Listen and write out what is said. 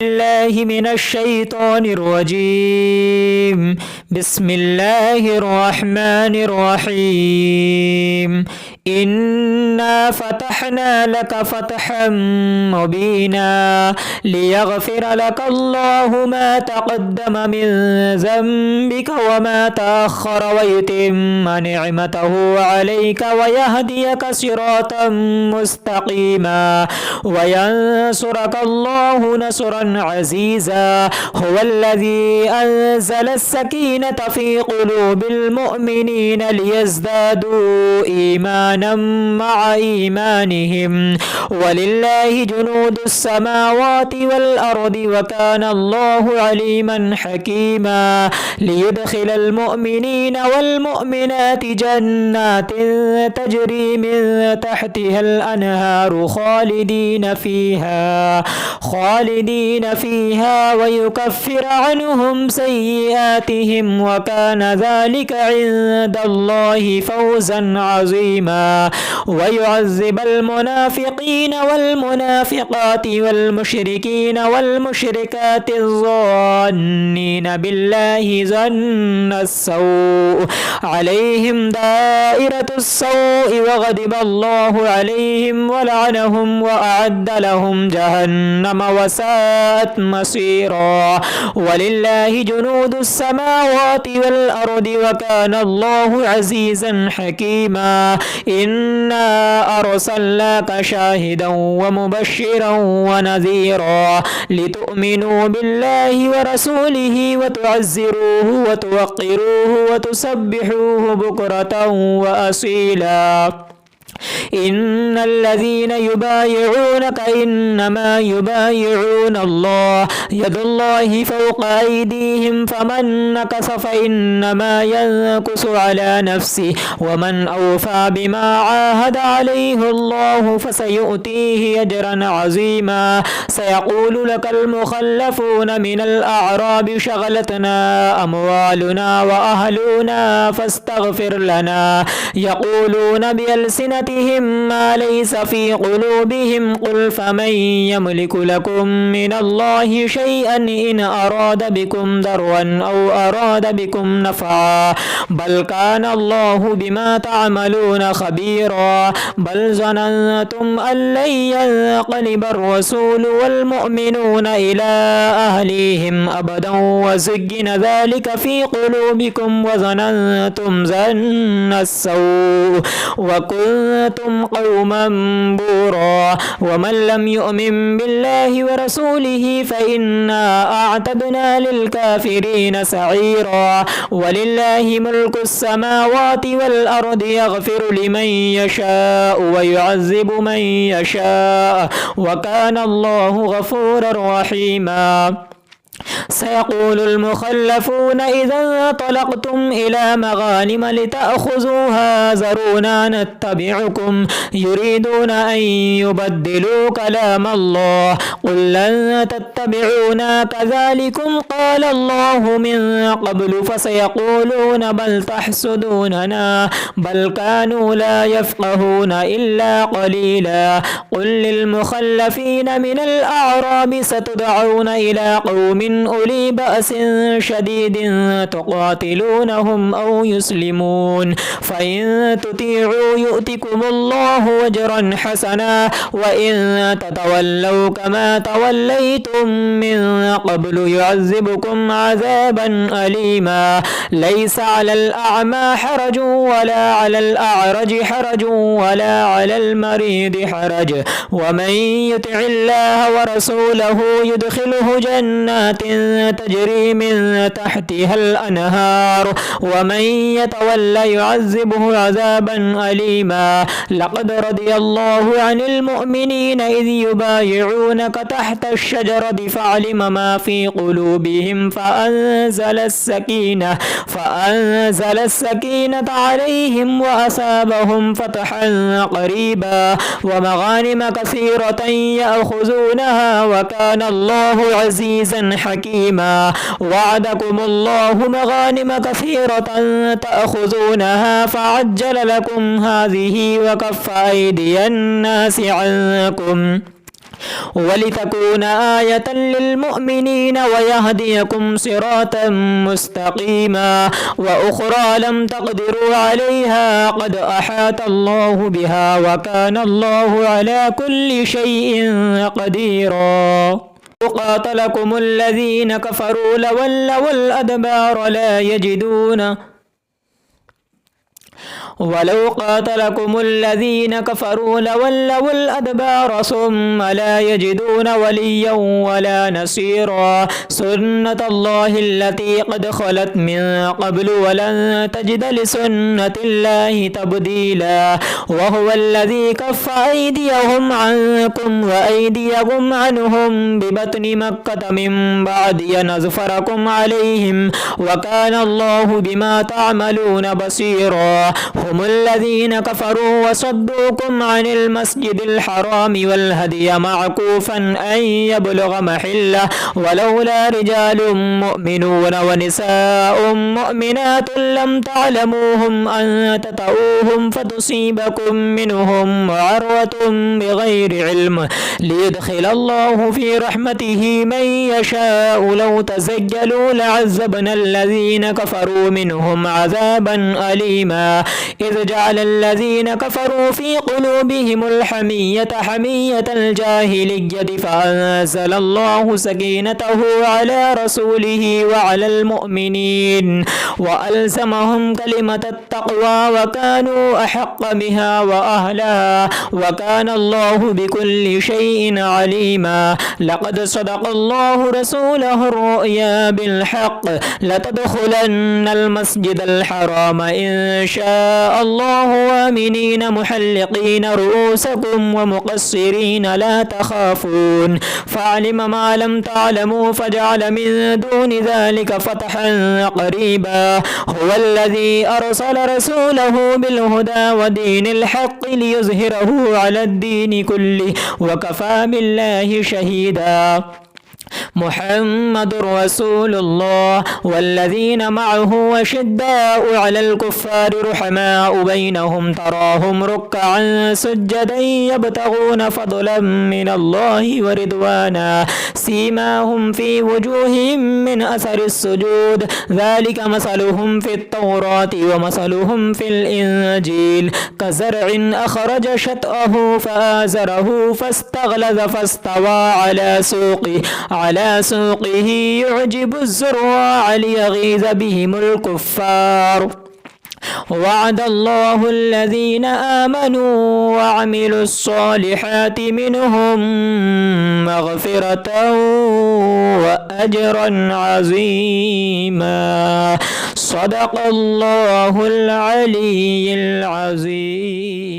الله من الشيطان الرجيم. بسم الله الرحمن الرحيم. إنا فتحنا لك فتحا مبينا ليغفر لك الله ما تقدم من ذنبك وما تأخر ويتم نعمته عليك ويهديك صراطا مستقيما وينصرك الله نصرا عزيزا. هو الذي أنزل السكينة في قلوب المؤمنين ليزدادوا إيمانا مع إيمانهم ولله جنود السماوات والأرض وكان الله عليما حكيما. ليدخل المؤمنين والمؤمنات جنات تجري من تحتها الأنهار خالدين فيها ويكفر عنهم سيئاتهم وكان ذلك عند الله فوزا عظيما. ويعذب المنافقين والمنافقات والمشركين والمشركات الظانين بالله ظن السوء عليهم دائرة السوء وغضب الله عليهم ولعنهم وأعد لهم جهنم وساءت مصيرا. ولله جنود السماوات والأرض وكان الله عزيزا حكيما. إنا أرسلناك شاهدا ومبشرا ونذيرا لتؤمنوا بالله ورسوله وتعزروه وتوقروه وتسبحوه بكرة وأصيلا. إن الذين يبايعونك إنما يبايعون الله يد الله فوق أيديهم فمن نكث فإنما ينكث على نفسه ومن أوفى بما عاهد عليه الله فسيؤتيه أجرا عظيما. سيقول لك المخلفون من الأعراب شغلتنا أموالنا وأهلنا فاستغفر لنا يقولون بألسنتهم ما ليس في قلوبهم قل فمن يملك لكم من الله شيئا إن أراد بكم ضرا أو أراد بكم نفعا بل كان الله بما تعملون خبيرا. بل ظننتم أن لن ينقلب الرسول والمؤمنون إلى أهليهم أبدا وزين ذلك في قلوبكم وظننتم ظن السوء وكنتم قوما بورا. ومن لم يؤمن بالله ورسوله فإنا أعتدنا للكافرين سعيرا. ولله ملك السماوات والأرض يغفر لمن يشاء ويعذب من يشاء وكان الله غفورا رحيما. سيقول المخلفون إذا انطلقتم إلى مغانم لتأخذوها ذرونا نتبعكم يريدون أن يبدلوا كلام الله قل لن تتبعونا كذلكم قال الله من قبل فسيقولون بل تحسدوننا بل كانوا لا يفقهون إلا قليلا. قل للمخلفين من الأعراب ستدعون إلى قوم أولي بأس شديد تقاتلونهم أو يسلمون فإن تطيعوا يؤتكم الله أجرا حسنا وإن تتولوا كما توليتم من قبل يعذبكم عذابا أليما. ليس على الأعمى حرج ولا على الأعرج حرج ولا على المريض حرج ومن يطع الله ورسوله يدخله جنات تجري من تحتها الأنهار ومن يتولى يعذبه عذابا أليما. لقد رضي الله عن المؤمنين إذ يبايعونك تحت الشجرة فعلم ما في قلوبهم فأنزل السكينة عليهم وأصابهم فتحا قريبا ومغانم كثيرة يأخذونها وكان الله عزيزا حكيما. وعدكم الله مغانم كثيرة تأخذونها فعجل لكم هذه وكف أيدي الناس عنكم ولتكون آية للمؤمنين ويهديكم صراطا مستقيما وأخرى لم تقدروا عليها قد أحاط الله بها وكان الله على كل شيء قديرا. قاتلكم الذين كفروا لولوا الأدبار ولو قاتلكم الذين كفروا لولوا الأدبار ثم لا يجدون وليا ولا نصيرا. سنة الله التي قد خلت من قبل ولن تجد لسنة الله تبديلا. وهو الذي كف أيديهم عنكم وأيديكم عنهم ببطن مكة من بعد أن أظفركم عليهم وكان الله بما تعملون بصيرا. هم الذين كفروا وصدوكم عن المسجد الحرام والهدي معكوفا أن يبلغ محله ولولا رجال مؤمنون ونساء مؤمنات لم تعلموهم أن تطؤوهم فتصيبكم منهم معرة بغير علم ليدخل الله في رحمته من يشاء. لو تزيلوا لعذبنا الذين كفروا منهم عذابا أليما. إذ جعل الذين كفروا في قلوبهم الحمية حمية الجاهلية فأنزل الله سكينته على رسوله وعلى المؤمنين وألزمهم كلمة التقوى وكانوا أحق بها وأهلها وكان الله بكل شيء عليما. لقد صدق الله رسوله الرؤيا بالحق لتدخلن المسجد الحرام إن شاء الله آمنين محلقين رؤوسكم ومقصرين لا تخافون فعلم ما لم تعلموا فجعل من دون ذلك فتحا قريبا. هو الذي أرسل رسوله بالهدى ودين الحق ليظهره على الدين كله وكفى بالله شهيدا. محمد رسول الله والذين معه أشداء على الكفار رحماء بينهم تراهم ركعا سجدا يبتغون فضلا من الله ورضوانا سيماهم في وجوههم من أثر السجود ذلك مثلهم في التوراة ومثلهم في الإنجيل كزرع أخرج شطأه فآزره فاستغلظ فاستوى على سوقه يعجب الزراع ليغيظ بهم الكفار. وعد الله الذين آمنوا وعملوا الصالحات منهم مغفرة وأجرا عظيما. صدق الله العلي العظيم.